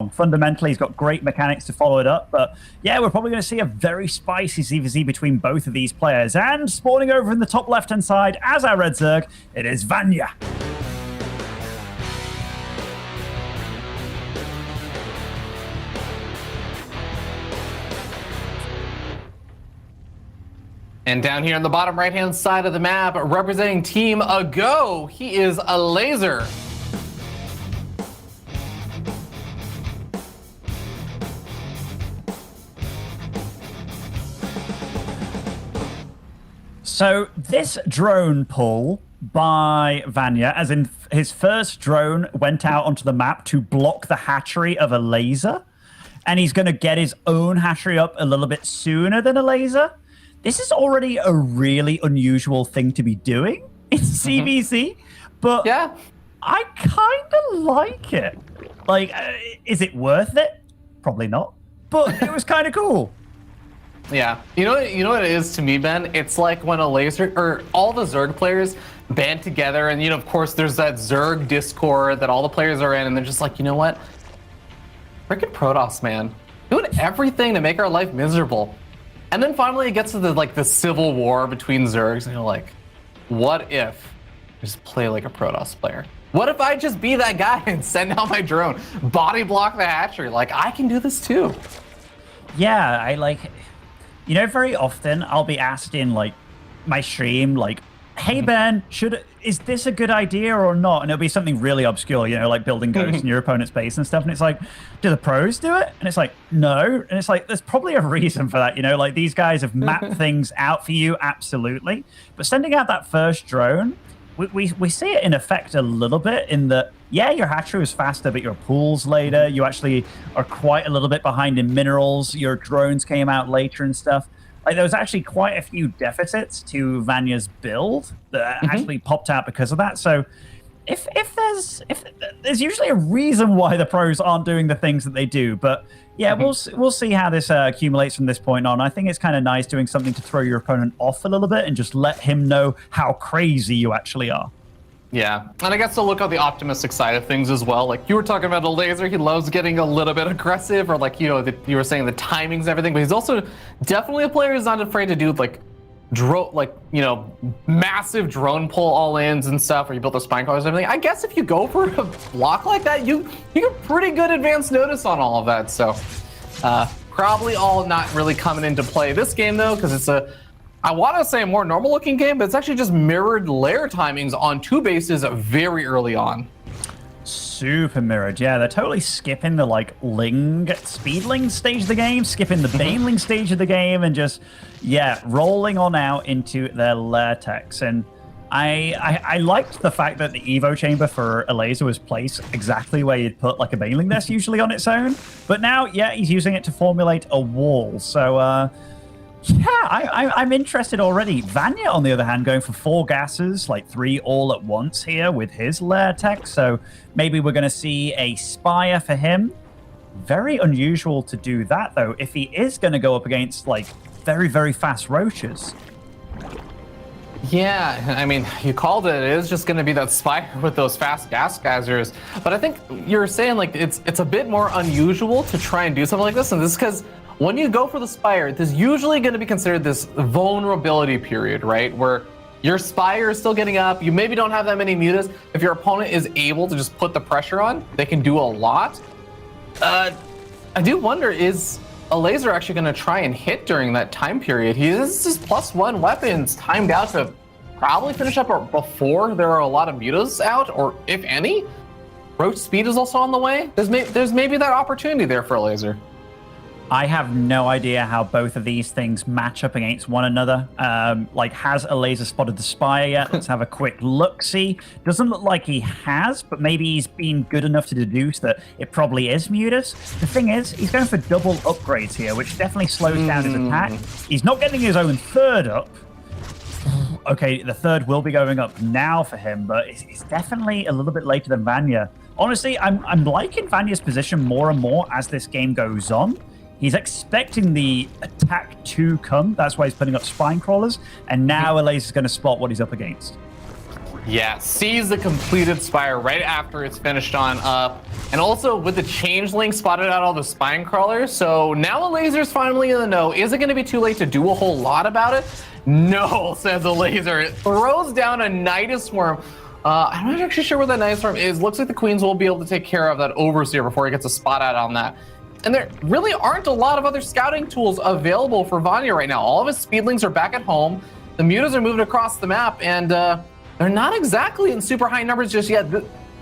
Fundamentally, he's got great mechanics to follow it up, but yeah, we're probably going to see a very spicy CVZ between both of these players. And spawning over in the top left-hand side as our red Zerg, it is Vanya. And down here on the bottom right-hand side of the map, representing Team Go, he is Elazer. So this drone pull by Vanya, as in his first drone went out onto the map to block the hatchery of Elazer, and he's going to get his own hatchery up a little bit sooner than Elazer. This is already a really unusual thing to be doing in CVC, but yeah, I kind of like it. Like, is it worth it? Probably not, but it was kind of cool. Yeah, you know what it is to me, Ben? It's like when Elazer or all the Zerg players band together, and of course there's that Zerg Discord that all the players are in, and they're just like, you know what? Freaking Protoss, man, doing everything to make our life miserable. And then finally it gets to the civil war between Zergs, and you're like, what if I just play like a Protoss player? What if I just be that guy and send out my drone, body block the hatchery? Like, I can do this too. Yeah, I like, very often I'll be asked in my stream, hey Ben, is this a good idea or not? And it'll be something really obscure, like building ghosts in your opponent's base and stuff. And it's like, do the pros do it? And it's like, no. And it's like, there's probably a reason for that, like these guys have mapped things out for you, absolutely. But sending out that first drone, we see it in effect a little bit in that, yeah, your hatchery was faster, but your pool's later. You actually are quite a little bit behind in minerals. Your drones came out later and stuff. Like, there was actually quite a few deficits to Vanya's build that actually popped out because of that. So if there's usually a reason why the pros aren't doing the things that they do, but yeah, we'll see how this accumulates from this point on. I think it's kind of nice doing something to throw your opponent off a little bit and just let him know how crazy you actually are. Yeah, and I guess to look on the optimistic side of things as well. Like you were talking about Elazer, he loves getting a little bit aggressive, or you were saying the timings and everything, but he's also definitely a player who's not afraid to do massive drone pull all-ins and stuff, or you build the spine collars and everything. I guess if you go for a block like that, you get pretty good advanced notice on all of that. So probably all not really coming into play this game though, because it's I want to say a more normal looking game, but it's actually just mirrored layer timings on two bases very early on. Super mirrored, yeah. They're totally skipping the speedling stage of the game, skipping the baneling stage of the game, and just, yeah, rolling on out into their lair techs. And I liked the fact that the Evo chamber for Elazer was placed exactly where you'd put a baneling nest usually on its own. But now, yeah, he's using it to formulate a wall. So, yeah, I'm interested already. Vanya, on the other hand, going for 4 gases, 3 all at once here with his lair tech. So maybe we're going to see a Spire for him. Very unusual to do that, though, if he is going to go up against, very, very fast roaches. Yeah, I mean, you called it. It is just going to be that Spire with those fast gas geysers. But I think you're saying, it's a bit more unusual to try and do something like this. And this is because when you go for the Spire, there's usually going to be considered this vulnerability period, right? Where your Spire is still getting up. You maybe don't have that many mutas. If your opponent is able to just put the pressure on, they can do a lot. I do wonder, is Elazer actually going to try and hit during that time period? He has his +1 weapons timed out to probably finish up before there are a lot of mutas out, or if any. Roach speed is also on the way. There's maybe that opportunity there for Elazer. I have no idea how both of these things match up against one another. Has Elazer spotted the Spire yet? Let's have a quick look-see. Doesn't look like he has, but maybe he's been good enough to deduce that it probably is Mutas. The thing is, he's going for double upgrades here, which definitely slows down his attack. He's not getting his own third up. Okay, the third will be going up now for him, but it's definitely a little bit later than Vanya. Honestly, I'm liking Vanya's position more and more as this game goes on. He's expecting the attack to come. That's why he's putting up spine crawlers. And now Elazer's going to spot what he's up against. Yeah, sees the completed spire right after it's finished on up. And also with the changeling spotted out all the spine crawlers. So now Elazer's finally in the know. Is it going to be too late to do a whole lot about it? No, says Elazer. It throws down a Nidus Swarm. I'm not actually sure what that Nidus Swarm is. Looks like the Queens will be able to take care of that Overseer before he gets a spot out on that. And there really aren't a lot of other scouting tools available for Vanya right now. All of his speedlings are back at home. The mutas are moving across the map, and they're not exactly in super high numbers just yet.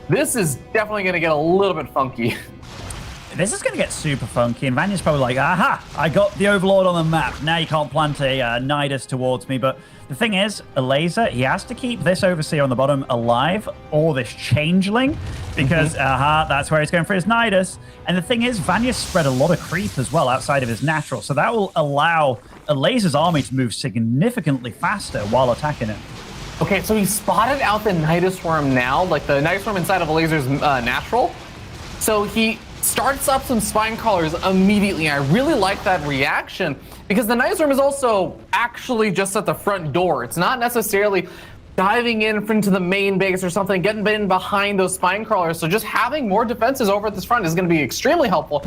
This is definitely going to get a little bit funky. This is going to get super funky, and Vanya's probably like, aha, I got the Overlord on the map. Now you can't plant a Nidus towards me. But the thing is, Elazer, he has to keep this Overseer on the bottom alive, or this Changeling, because, that's where he's going for his Nidus. And the thing is, Vanya spread a lot of creep as well outside of his natural, so that will allow Elazer's army to move significantly faster while attacking him. Okay, so he spotted out the Nidus Swarm now, like the Nidus Swarm inside of Elazer's natural. So he starts up some spine crawlers immediately. I really like that reaction because the Nidus Swarm is also actually just at the front door. It's not necessarily diving in into the main base or something, getting in behind those spine crawlers. So just having more defenses over at this front is going to be extremely helpful.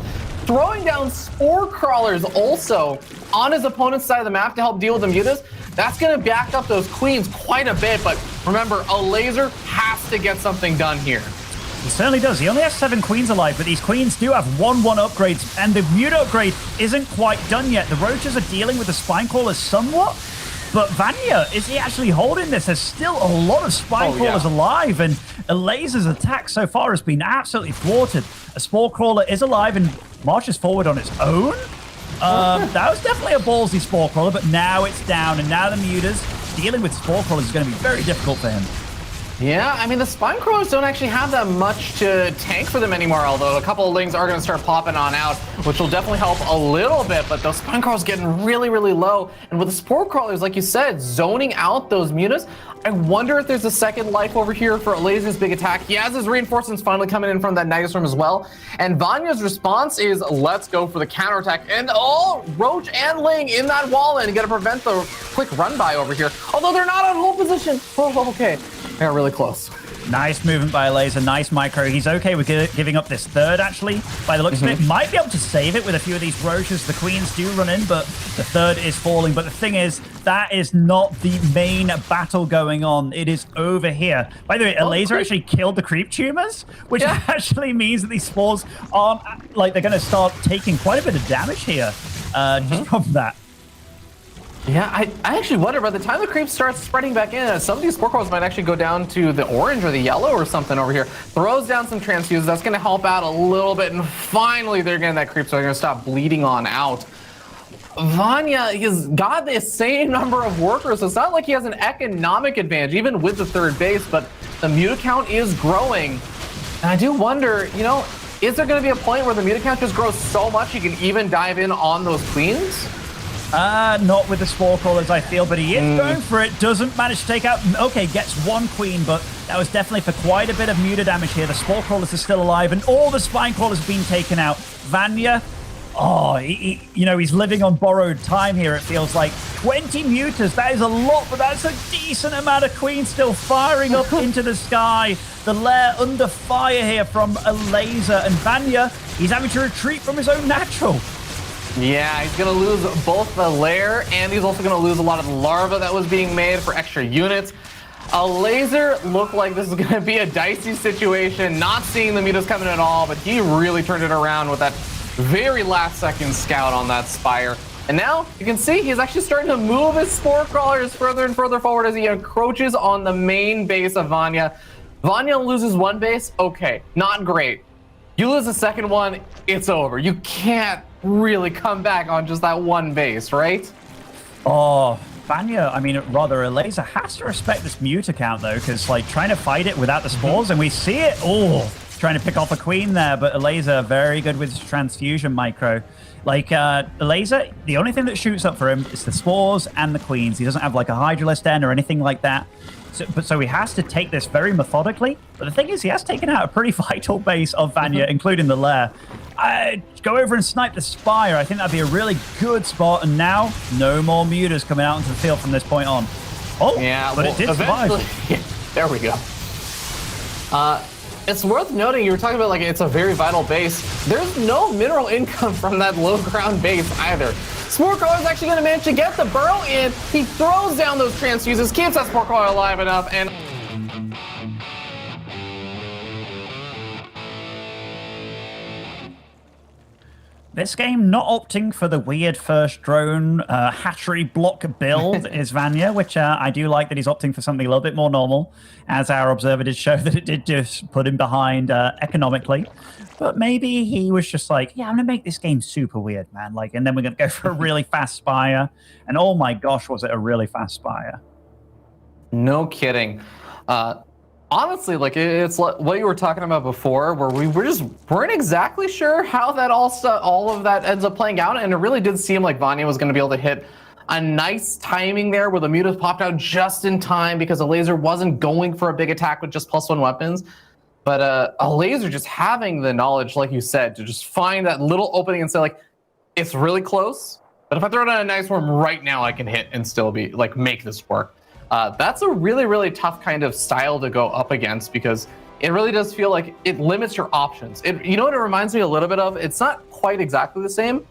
Throwing down spore crawlers also on his opponent's side of the map to help deal with the mutas. That's going to back up those queens quite a bit. But remember, Elazer has to get something done here. He certainly does. He only has 7 queens alive, but these queens do have 1-1 upgrades, and the mute upgrade isn't quite done yet. The roaches are dealing with the spine crawlers somewhat, but Vanya, is he actually holding this? There's still a lot of spine crawlers alive, and Elazer's attack so far has been absolutely thwarted. A spore crawler is alive and marches forward on its own. That was definitely a ballsy spore crawler, but now it's down, and now the mutas dealing with spore crawlers is going to be very difficult for him. Yeah, I mean, the spine crawlers don't actually have that much to tank for them anymore, although a couple of lings are going to start popping on out, which will definitely help a little bit, but those spine crawlers getting really, really low. And with the spore crawlers, like you said, zoning out those mutas, I wonder if there's a second life over here for Elazer's big attack. He has his reinforcements finally coming in from that Nidus Swarm as well. And Vanya's response is, let's go for the counterattack. And Roach and Ling in that wall and got to prevent the quick run by over here. Although they're not on hold position. Oh, okay. They're really close. Nice movement by Elazer, nice micro. He's okay with giving up this third, actually. By the looks of it, might be able to save it with a few of these roaches. The queens do run in, but the third is falling. But the thing is, that is not the main battle going on. It is over here. By the way, Elazer actually killed the creep tumors, which actually means that these spores aren't, like, they're going to start taking quite a bit of damage here just from that. Yeah, I actually wonder, by the time the creep starts spreading back in, some of these spore crawlers might actually go down to the orange or the yellow or something over here. Throws down some transfuses. That's going to help out a little bit. And finally, they're getting that creep, so they're going to stop bleeding on out. Vanya, he's got the same number of workers, so it's not like he has an economic advantage, even with the third base, but the muta count is growing. And I do wonder, you know, is there going to be a point where the muta count just grows so much you can even dive in on those queens? Not with the spore crawlers, I feel, but he is going for it. Doesn't manage to take out. Okay, gets 1 queen, but that was definitely for quite a bit of muta damage here. The spore crawlers are still alive, and all the spine crawlers have been taken out. Vanya, you know, he's living on borrowed time here, it feels like. 20 mutas, that is a lot, but that's a decent amount of queens still firing up into the sky. The lair under fire here from Elazer, and Vanya, he's having to retreat from his own natural. Yeah, he's going to lose both the lair, and he's also going to lose a lot of the larva that was being made for extra units. Elazer looked like this is going to be a dicey situation, not seeing the mutas coming at all, but he really turned it around with that very last second scout on that spire. And now you can see he's actually starting to move his spore crawlers further and further forward as he encroaches on the main base of Vanya. Vanya loses 1 base. Okay, not great. You lose the second one, it's over. You can't really come back on just that 1 base, right? Oh, Vanya, I mean, rather, Elazer has to respect this muta count, though, because, like, trying to fight it without the spores, and we see it. Trying to pick off a queen there, but Elazer very good with his transfusion micro. Like, Elazer, the only thing that shoots up for him is the spores and the queens. He doesn't have, like, a Hydralisk Den or anything like that. So he has to take this very methodically. But the thing is, he has taken out a pretty vital base of Vanya, including the lair. Go over and snipe the spire. I think that'd be a really good spot. And now, no more mutas coming out into the field from this point on. Oh, yeah, but it did survive. There we go. It's worth noting, you were talking about like it's a very vital base. There's no mineral income from that low ground base either. Sportcaller is actually going to manage to get the burrow in. He throws down those transfuses, keeps that Sportcaller alive enough, and this game not opting for the weird first drone hatchery block build is Vanya, which I do like that he's opting for something a little bit more normal, as our observer did show that it did just put him behind economically. But maybe he was just like, yeah, I'm going to make this game super weird, man. Like, and then we're going to go for a really fast Spire. And oh my gosh, was it a really fast Spire. No kidding. Honestly, like it's like what you were talking about before, where we weren't exactly sure how that all of that ends up playing out, and it really did seem like Vanya was going to be able to hit a nice timing there, where the mutas popped out just in time because Elazer wasn't going for a big attack with just +1 weapons. But Elazer just having the knowledge, like you said, to just find that little opening and say like, it's really close, but if I throw down a nice worm right now, I can hit and still be like make this work. That's a really, really tough kind of style to go up against because it really does feel like it limits your options. You know what it reminds me a little bit of? It's not quite exactly the same,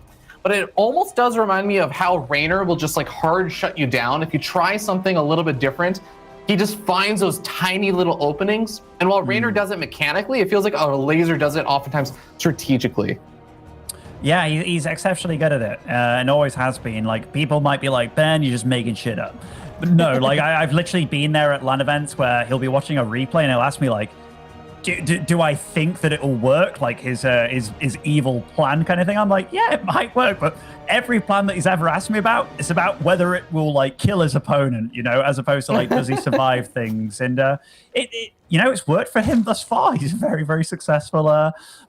but it almost does remind me of how Raynor will just like hard shut you down. If you try something a little bit different, he just finds those tiny little openings. And while Raynor does it mechanically, it feels like Elazer does it oftentimes strategically. Yeah, he's exceptionally good at it and always has been. Like, people might be like, Ben, you're just making shit up. But no, like I've literally been there at LAN events where he'll be watching a replay and he'll ask me like, do I think that it will work? Like his evil plan kind of thing. I'm like, yeah, it might work, but every plan that he's ever asked me about is about whether it will like kill his opponent, you know, as opposed to like, does he survive things? And it you know, it's worked for him thus far. He's a very, very successful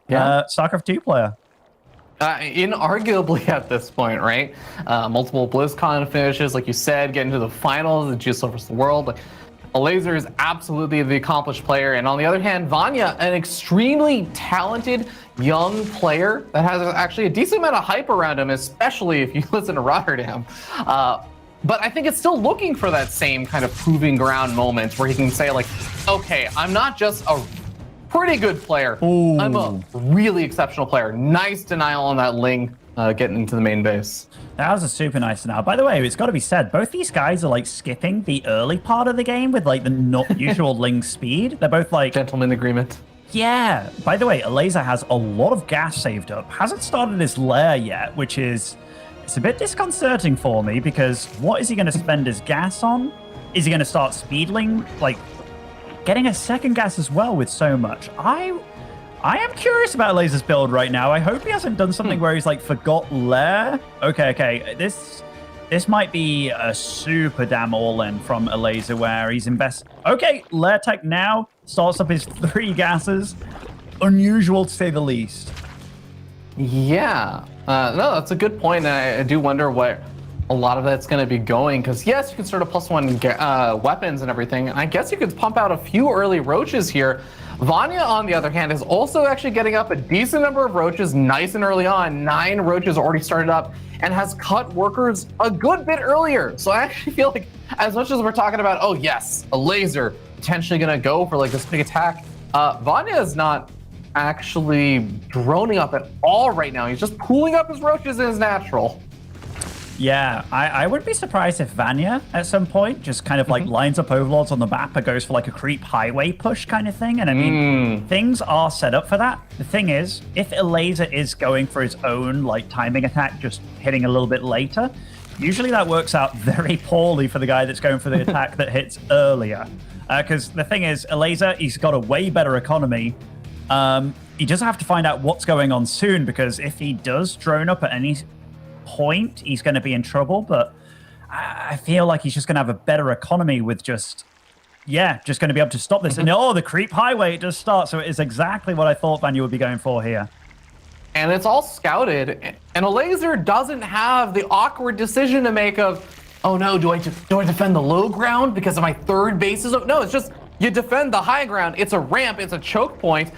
StarCraft II player. Inarguably at this point, right? Multiple BlizzCon finishes, like you said, getting to the finals, the GSL vs. the World. Like, Elazer is absolutely the accomplished player. And on the other hand, Vanya, an extremely talented young player that has actually a decent amount of hype around him, especially if you listen to Rotterdam. But I think it's still looking for that same kind of proving ground moment where he can say like, okay, I'm not just a pretty good player. Ooh. I'm a really exceptional player. Nice denial on that Ling getting into the main base. That was a super nice denial. By the way, it's got to be said, both these guys are like skipping the early part of the game with like the not usual Ling speed. They're both like... Gentleman agreement. Yeah. By the way, Elazer has a lot of gas saved up. Hasn't started his lair yet, which is... It's a bit disconcerting for me because what is he going to spend his gas on? Is he going to start speedling? Like... Getting a second gas as well with so much. I am curious about Elazer's build right now. I hope he hasn't done something where he's like forgot lair. Okay. This might be a super damn all-in from Elazer where he's Okay, lair tech now starts up his 3 gases. Unusual to say the least. Yeah. No, that's a good point. And I do wonder what a lot of that's going to be going, because yes, you can start a +1 weapons and everything, and I guess you could pump out a few early roaches here. Vanya, on the other hand, is also actually getting up a decent number of roaches nice and early on. 9 roaches already started up and has cut workers a good bit earlier. So I actually feel like, as much as we're talking about, oh yes, Elazer potentially going to go for like this big attack, Vanya is not actually droning up at all right now. He's just pooling up his roaches in his natural. Yeah, I wouldn't be surprised if Vanya at some point just kind of like lines up overlords on the map and goes for like a creep highway push kind of thing. And I mean, things are set up for that. The thing is, if Elazer is going for his own like timing attack, just hitting a little bit later, usually that works out very poorly for the guy that's going for the attack that hits earlier. Because the thing is, Elazer, he's got a way better economy. He does have to find out what's going on soon, because if he does drone up at any point, he's going to be in trouble. But I feel like he's just going to have a better economy with just going to be able to stop this. And the creep highway, it does start. So it is exactly what I thought Vanya would be going for here. And it's all scouted. And Elazer doesn't have the awkward decision to make of, oh no, do I defend the low ground because of my third base? No, it's just you defend the high ground. It's a ramp. It's a choke point.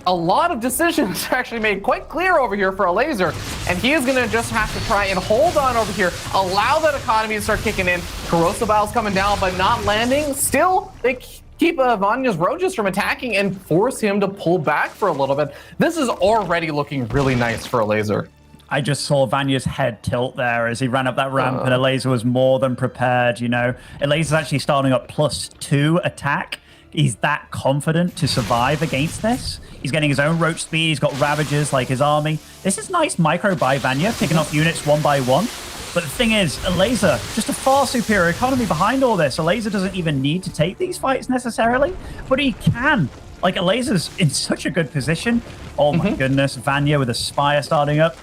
A lot of decisions are actually made quite clear over here for Elazer, and he is going to just have to try and hold on over here, allow that economy to start kicking in. Corrosive Vial's coming down, but not landing. Still, they keep Vanya's roaches from attacking and force him to pull back for a little bit. This is already looking really nice for Elazer. I just saw Vanya's head tilt there as he ran up that ramp, and Elazer was more than prepared, you know. Elazer's actually starting up +2 attack. He's that confident to survive against this. He's getting his own roach speed. He's got Ravagers like his army. This is nice micro by Vanya, picking off units one by one. But the thing is, Elazer, just a far superior economy behind all this. Elazer doesn't even need to take these fights necessarily, but he can. Like, Elazer's in such a good position. Oh my goodness, Vanya with a Spire starting up.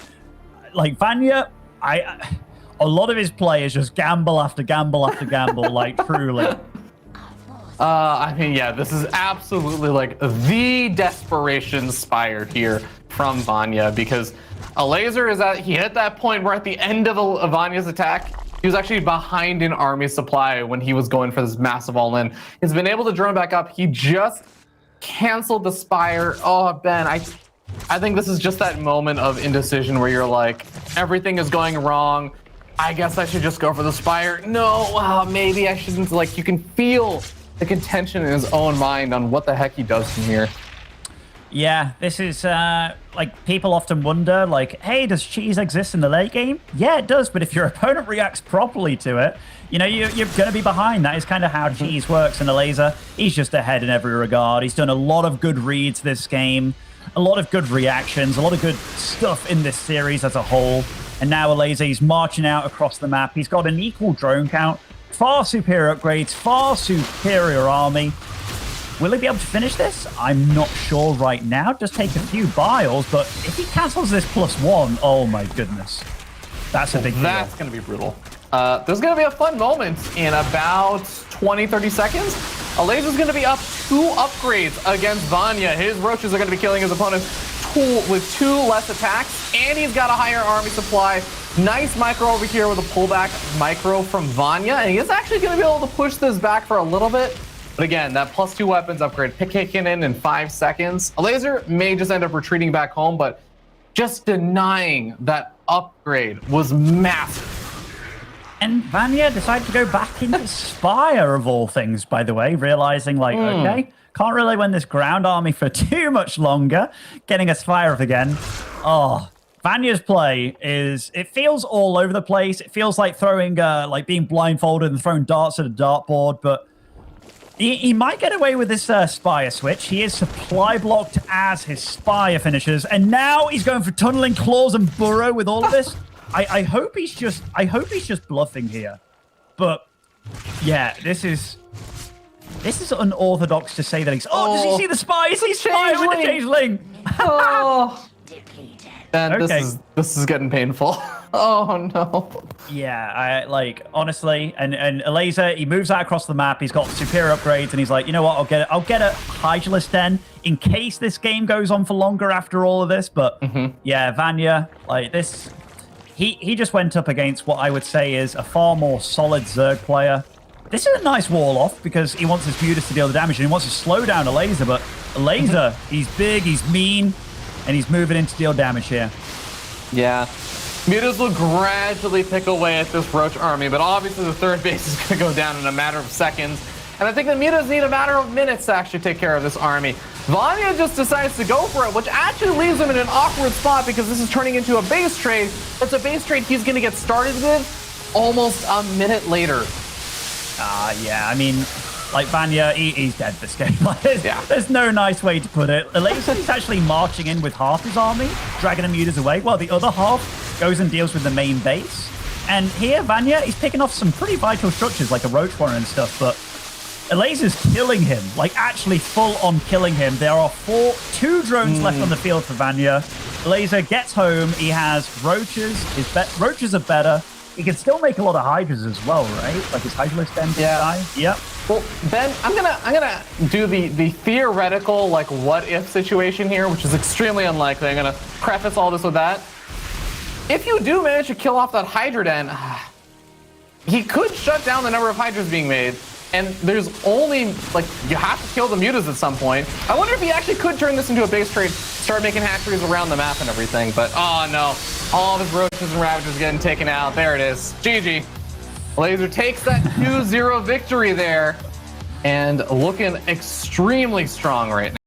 Like, Vanya, a lot of his play is just gamble after gamble after gamble, like, truly. I mean, yeah, this is absolutely like the desperation Spire here from Vanya, because Elazer he hit that point where at the end of Vanya's attack, he was actually behind an army supply when he was going for this massive all-in. He's been able to drone back up. He just canceled the Spire. Oh, Ben, I think this is just that moment of indecision where you're like, everything is going wrong. I guess I should just go for the Spire. No, maybe I shouldn't. Like, you can feel the contention in his own mind on what the heck he does from here. Yeah, this is, like, people often wonder, like, hey, does cheese exist in the late game? Yeah, it does, but if your opponent reacts properly to it, you know, you're going to be behind. That is kind of how cheese works. And Elazer, he's just ahead in every regard. He's done a lot of good reads this game, a lot of good reactions, a lot of good stuff in this series as a whole. And now Elazer, he's marching out across the map. He's got an equal drone count, far superior upgrades, far superior army. Will he be able to finish this? I'm not sure right now. Just take a few biles, but if he cancels this +1, oh my goodness. That's a big deal. That's going to be brutal. There's going to be a fun moment in about 20, 30 seconds. Elazer's going to be up 2 upgrades against Vanya. His roaches are going to be killing his opponent with 2 less attacks, and he's got a higher army supply. Nice micro over here with a pullback micro from Vanya, and he is actually going to be able to push this back for a little bit. But again, that +2 weapons upgrade kicking in 5 seconds. Elazer may just end up retreating back home, but just denying that upgrade was massive. And Vanya decided to go back into Spire, of all things, by the way, realizing, like, okay, can't really win this ground army for too much longer. Getting a Spire up again. Oh, Vanya's play is, it feels all over the place. It feels like throwing, like being blindfolded and throwing darts at a dartboard, but he might get away with this Spire switch. He is supply blocked as his Spire finishes, and now he's going for tunneling claws and burrow with all of this. I hope he's just bluffing here, but yeah, this is unorthodox to say that he's. Oh, does he see the Spire? He's Spire with the changeling. Oh. And okay. This is getting painful. Oh no. Yeah, honestly, and Elazer, he moves out across the map. He's got superior upgrades, and he's like, you know what? I'll get a Hydralisk Den in case this game goes on for longer after all of this. But yeah, Vanya, like this, he just went up against what I would say is a far more solid Zerg player. This is a nice wall off because he wants his Mutas to deal the damage, and he wants to slow down Elazer. But Elazer, he's big, he's mean, and he's moving in to deal damage here. Yeah. Mutas will gradually pick away at this Roach army, but obviously the third base is going to go down in a matter of seconds. And I think the Mutas need a matter of minutes to actually take care of this army. Vanya just decides to go for it, which actually leaves him in an awkward spot because this is turning into a base trade. It's a base trade he's going to get started with almost a minute later. Yeah, I mean, like Vanya, he's dead this game. There's no nice way to put it. Elazer is actually marching in with half his army, dragging the Mutas away, while the other half goes and deals with the main base. And here, Vanya, he's picking off some pretty vital structures, like a Roach Warren and stuff, but Elazer's killing him, like actually full-on killing him. There are 2 drones left on the field for Vanya. Elazer gets home. He has Roaches. Roaches are better. He can still make a lot of Hydras as well, right? Like his Hydralisk Den die. Yep. Well, Ben, I'm gonna do the theoretical like what if situation here, which is extremely unlikely. I'm gonna preface all this with that. If you do manage to kill off that Hydra Den, he could shut down the number of Hydras being made. And there's only, like, you have to kill the Mutas at some point. I wonder if he actually could turn this into a base trade, start making hatcheries around the map and everything. But, oh no, all of his Roaches and Ravagers getting taken out. There it is. GG. Elazer takes that 2-0 victory there. and looking extremely strong right now.